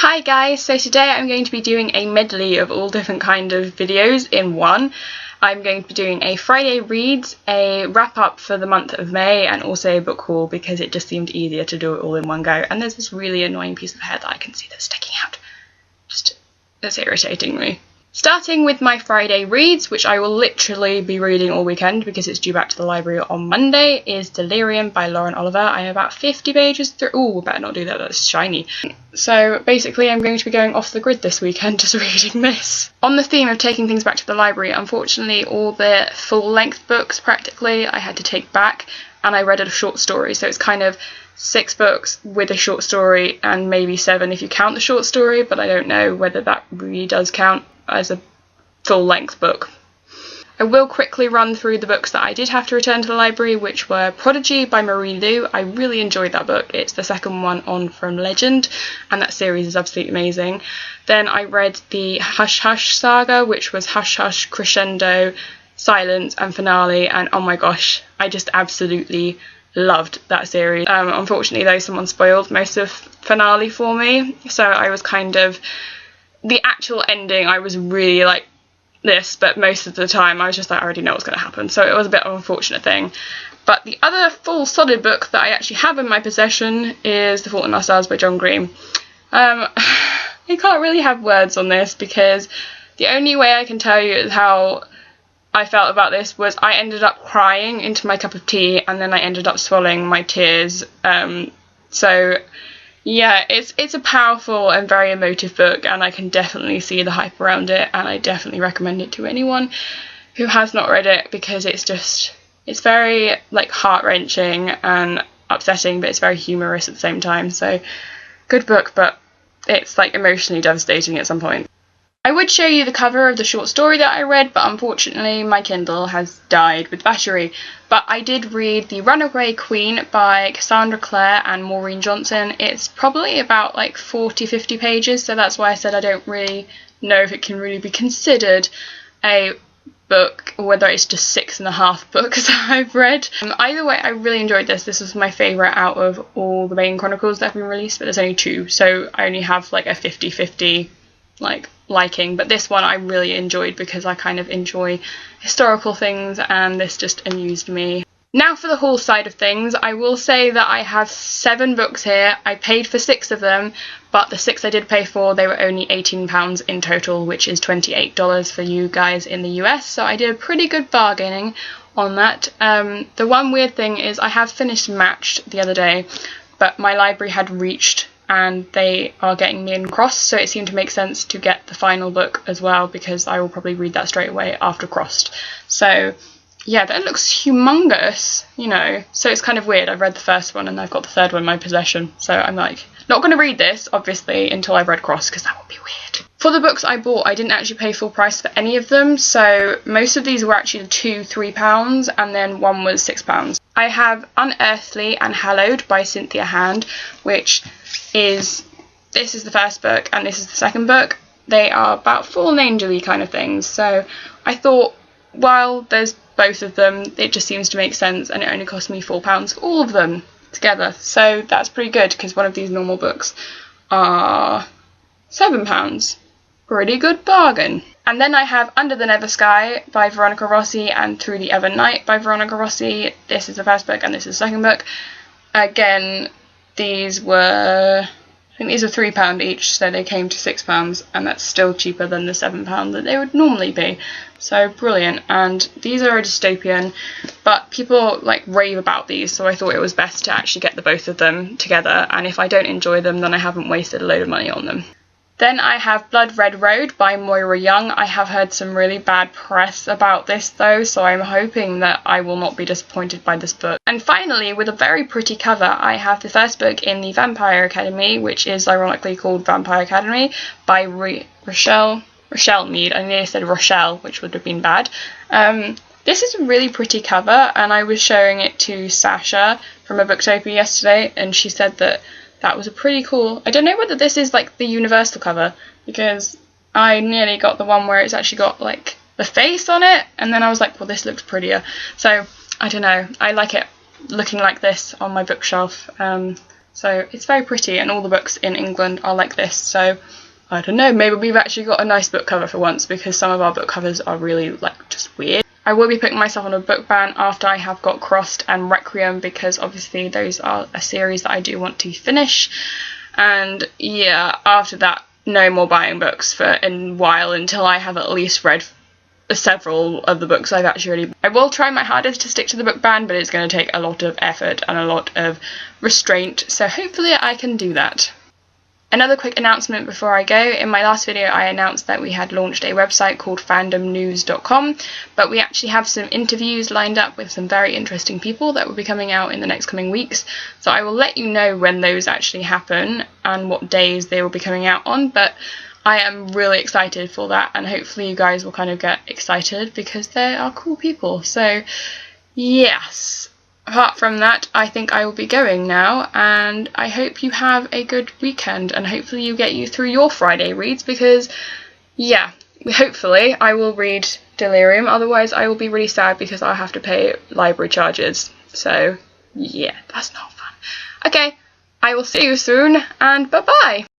Hi guys, so today I'm going to be doing a medley of all different kind of videos in one. I'm going to be doing a Friday reads, a wrap up for the month of May, and also a book haul because it just seemed easier to do it all in one go. And there's this really annoying piece of hair that I can see that's sticking out. That's irritating me. Starting with my Friday reads, which I will literally be reading all weekend because it's due back to the library on Monday, is Delirium by Lauren Oliver. I'm about 50 pages through. Oh, better not do that, that's shiny. So basically I'm going to be going off the grid this weekend just reading this. On the theme of taking things back to the library, unfortunately all the full-length books practically I had to take back, and I read a short story, so it's kind of 6 books with a short story and maybe 7 if you count the short story, but I don't know whether that really does count as a full-length book. I will quickly run through the books that I did have to return to the library, which were Prodigy by Marie Lu. I really enjoyed that book. It's the second one on from Legend, and that series is absolutely amazing. Then I read the Hush Hush saga, which was Hush Hush, Crescendo, Silence and Finale, and oh my gosh, I just absolutely loved that series. Unfortunately though, someone spoiled most of Finale for me, so I was kind of, the actual ending I was really like this, but most of the time I was just like, I already know what's going to happen, so it was a bit of an unfortunate thing. But the other full solid book that I actually have in my possession is The Fault in Our Stars by John Green. I can't really have words on this because the only way I can tell you is how I felt about this was I ended up crying into my cup of tea and then I ended up swallowing my tears. So yeah, it's a powerful and very emotive book, and I can definitely see the hype around it, and I definitely recommend it to anyone who has not read it because it's very like heart-wrenching and upsetting, but it's very humorous at the same time. So good book, but it's like emotionally devastating at some point. I would show you the cover of the short story that I read, but unfortunately my Kindle has died with battery. But I did read The Runaway Queen by Cassandra Clare and Maureen Johnson. It's probably about like 40-50 pages, so that's why I said I don't really know if it can really be considered a book, or whether it's just 6.5 books that I've read. Either way, I really enjoyed this. This was my favourite out of all the main chronicles that have been released, but there's only 2, so I only have like a 50-50 liking, but this one I really enjoyed because I kind of enjoy historical things and this just amused me. Now for the haul side of things, I will say that I have 7 books here. I paid for 6 of them, but the 6 I did pay for, they were only £18 in total, which is $28 for you guys in the US, so I did a pretty good bargaining on that. The one weird thing is I have finished Matched the other day, but my library had Reached and they are getting me in Crossed, so it seemed to make sense to get the final book as well because I will probably read that straight away after Crossed. So yeah, that looks humongous, you know, so it's kind of weird. I've read the first one and I've got the third one in my possession, so I'm like, not going to read this, obviously, until I've read Crossed because that would be weird. For the books I bought, I didn't actually pay full price for any of them, so most of these were actually £2-3 and then one was £6. I have Unearthly and Hallowed by Cynthia Hand, which is, this is the first book and this is the second book. They are about fallen angel-y kind of things, so I thought while there's both of them, it just seems to make sense, and it only cost me £4 for all of them together, so that's pretty good because one of these normal books are £7. Pretty good bargain. And then I have Under the Nether Sky by Veronica Rossi and Through the Ever Night by Veronica Rossi. This is the first book and this is the second book. Again, these were, I think these are £3 each, so they came to £6, and that's still cheaper than the £7 that they would normally be. So brilliant. And these are a dystopian, but people like rave about these, so I thought it was best to actually get the both of them together, and if I don't enjoy them then I haven't wasted a load of money on them. Then I have Blood Red Road by Moira Young. I have heard some really bad press about this though, so I'm hoping that I will not be disappointed by this book. And finally, with a very pretty cover, I have the first book in the Vampire Academy, which is ironically called Vampire Academy by Rochelle Mead. I nearly said Rochelle, which would have been bad. This is a really pretty cover, and I was showing it to Sasha from a Booktopia yesterday, and she said that that was a pretty cool, I don't know whether this is like the universal cover, because I nearly got the one where it's actually got like the face on it, and then I was like, well, this looks prettier. So I don't know, I like it looking like this on my bookshelf. So it's very pretty, and all the books in England are like this. So I don't know, maybe we've actually got a nice book cover for once, because some of our book covers are really like just weird. I will be putting myself on a book ban after I have got Crossed and Requiem, because obviously those are a series that I do want to finish. And yeah, after that, no more buying books for a while, until I have at least read several of the books I've actually read. I will try my hardest to stick to the book ban, but it's going to take a lot of effort and a lot of restraint, so hopefully I can do that. Another quick announcement before I go. In my last video I announced that we had launched a website called fandomnews.com, but we actually have some interviews lined up with some very interesting people that will be coming out in the next coming weeks, so I will let you know when those actually happen and what days they will be coming out on, but I am really excited for that, and hopefully you guys will kind of get excited because they are cool people. So yes. Apart from that, I think I will be going now, and I hope you have a good weekend, and hopefully you get you through your Friday reads, because yeah, hopefully I will read Delirium, otherwise I will be really sad because I'll have to pay library charges. So yeah, that's not fun. Okay, I will see you soon, and bye bye!